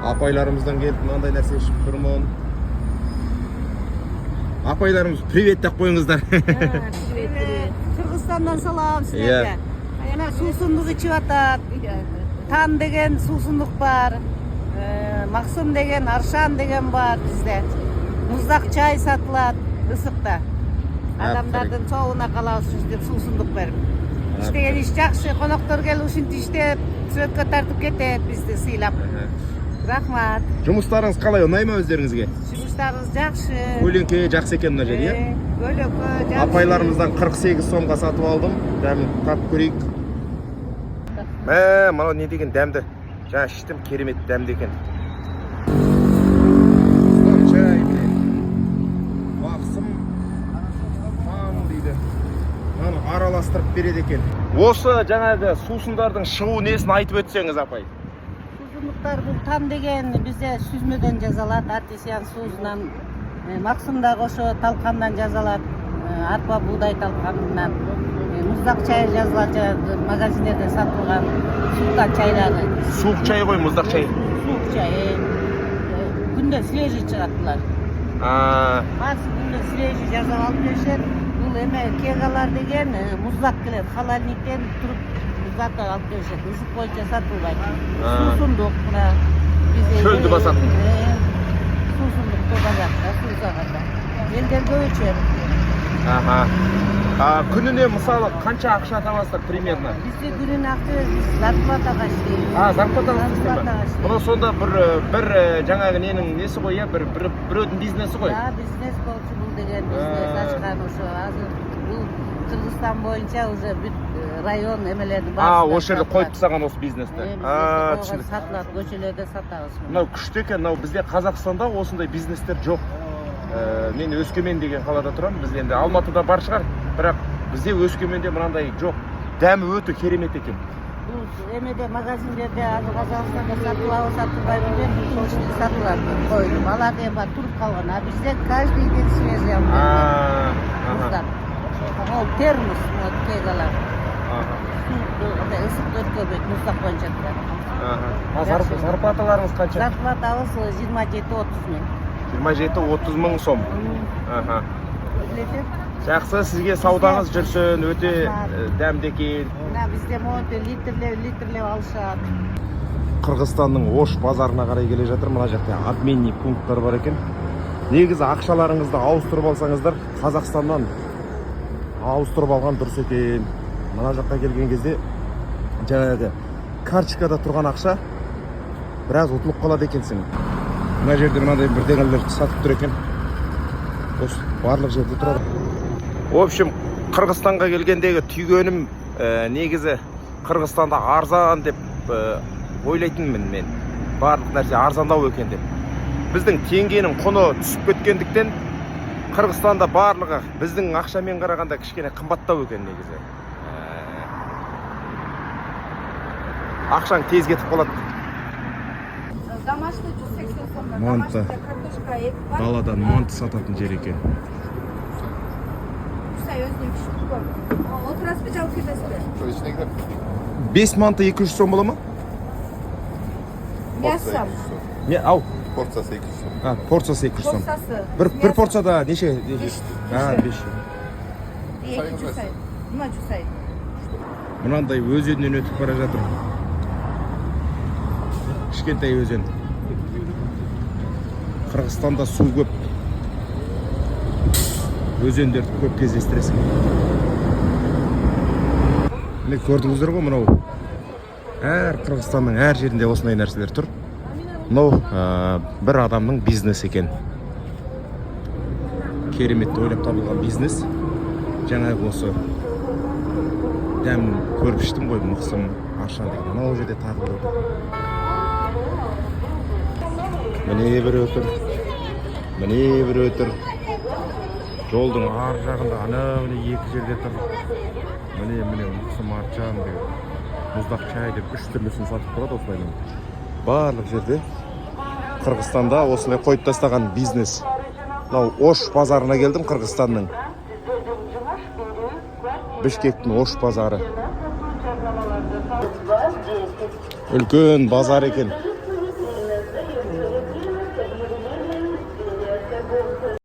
Апайларымыздан келіп мынандай нәрсе ішіп тұрмын. Апайларымыз привет деп қойыңыздар. Привет. Кыргызстандан салам силерге. Ана суусундук ичип атат. Тан деген суусундук бар. Максым деген, Аршан деген бар бизде. Муздак чай сатылат ысыкта. Адамдардын соогуна калабыз деп суусундук берип. İşte iş жақсы, қонақтар келіп ушинтип иштеп, сүрөткө тартып кетет бизди сыйлап. Рахмат. Жұмыстарыңыз қалай, ұнай ма өздеріңізге? Жұмыстарыңыз жақсы. Көлеңке жақсы екен мына жер, иә? Көлеңке жақсы. Апайларымыздан 48 сомға сатып алдым. Дәмін татып көрейік. Мынау не деген дәмді? Жаңа іштім, керемет дәмді екен. Чай. Бақсым таң дейді. Мынаны араластырып береді екен. Осы жаңағы сусындардың шығу несін айтып өтсеңіз, апай. Сусындықтар бұл тан деген бізде сүзмеден жазалат, артезиан суызынан, Максымда қошы талқандан жазалат, арпа будай талқанынан, мұздақ чай жазалат, магазиндерде сатылған суықтан чайлары. Суық чай ғой, мұздақ чай. Суық чай. Күнде свежий шығаттылар. Басы күнде свежий жазалып алып бершет. Бұл эме кегалар деген мұздақ келет, халальниктен тұрып мұздаққа алып бершет. Ысық бойынша сатылбайды. Суусундук мына чөлдү басат. Суусундукту басат, суусаганда. Элдерге өчөт. Күніне мысалы қанша ақша табасыздар примерно? Бизде күнүнө акча зарплатага иштейбиз. Зарплатага иштейсиз. Мына сонда бір жаңағы ненің несі ғой, біреудің бизнесі ғой. Бизнес болчу бул деген бизнес ачкан ошо азыр бул Кыргызстан боюнча уже бүт район эмелерди бар. Ошол жерде коюп тастаган осы бизнести. Сатылат, көчөлөрдө сатабыз. Мынау күчтүү экен. Мынау бизде Қазақстанда осындай бизнестер жоқ. Мен Өскемен деген қалада тұрам. Біз енді Алматыда бар шығар, бірақ бізде Өскеменде мынандай жоқ. Дәмі өте керемет екен. Бұл эмеде магазиндерде азыр Қазақстанда сатылбай билет, ошол сатылат коюп. Алар деп туруп калган. А бизде каждый день свежий алып. Ол термос кегалар. Ысык өткөрбөйт, муздак боюнча турат. Зарплаталарыңыз қанша? Зарплатабыз 27-30 миң. 27-30 мың сом. Жақсы, сізге саудаңыз жүрсін, өте дәмді екен. Бізде монте литрлеп алышат. Қырғызстанның Ош базарына қарай келе жатыр. Мына жақта обменный пункттар бар екен. Негізі ақшаларыңызды ауыстырып алсаңыздар, Қазақстаннан ауыстырып алған дұрыс екен. Мына жаққа келген кезде жаңағы карточкада тұрған ақша біраз ұтылып қалады екенсің. Мына жерде мынандай бірдеңелер сатып тұр екен. Осы барлық жерде тұрады. В общем, Қырғызстанға келгендегі түйгенім негізі Қырғызстанда арзан деп ойлайтынмын мен. Барлық нәрсе арзандау екен деп. Біздің теңгенің құны түсіп кеткендіктен Қырғызстанда барлығы біздің ақшамен қарағанда кішкене қымбаттау екен негізі. Ақшаң тез кетіп қалады. Манты. Даладан манты сататын жер екен. 5 манты 200 сом бола ма? Мясо. Ау. Порциясы 200 сом. Порциясы 200 сом. Bir порцияда неше? 5. Мынандай өзеннен өтіп бара жатыр. Кішкентай өзен. Қырғызстанда су көп. Өзендерді көп кездестіресің. Міне көрдіңіздер ғой мынау. Әр Қырғызстанның әр жерінде осындай нәрселер тұр. Мынау бір адамның бизнес екен. Кереметті ойлап табылған бизнес. Жаңағы осы дәм көріп іштім ғой, Максым, Аршан деген. Мынау жерде тағы бір отыр. Міне бір отыр. Міне бір отыр. Жолдың ар жағында анау екі жерде тұр. Міне Максым, Аршан деген. Мұздақ чай деп 3 түрлісін сатып тұрады осылаймен. Барлық жерде Қырғызстанда осылай қойып тастаған бизнес. Мынау Ош базарына келдім, Қырғызстанның. Бішкектің Ош базары. Үлкен базар екен.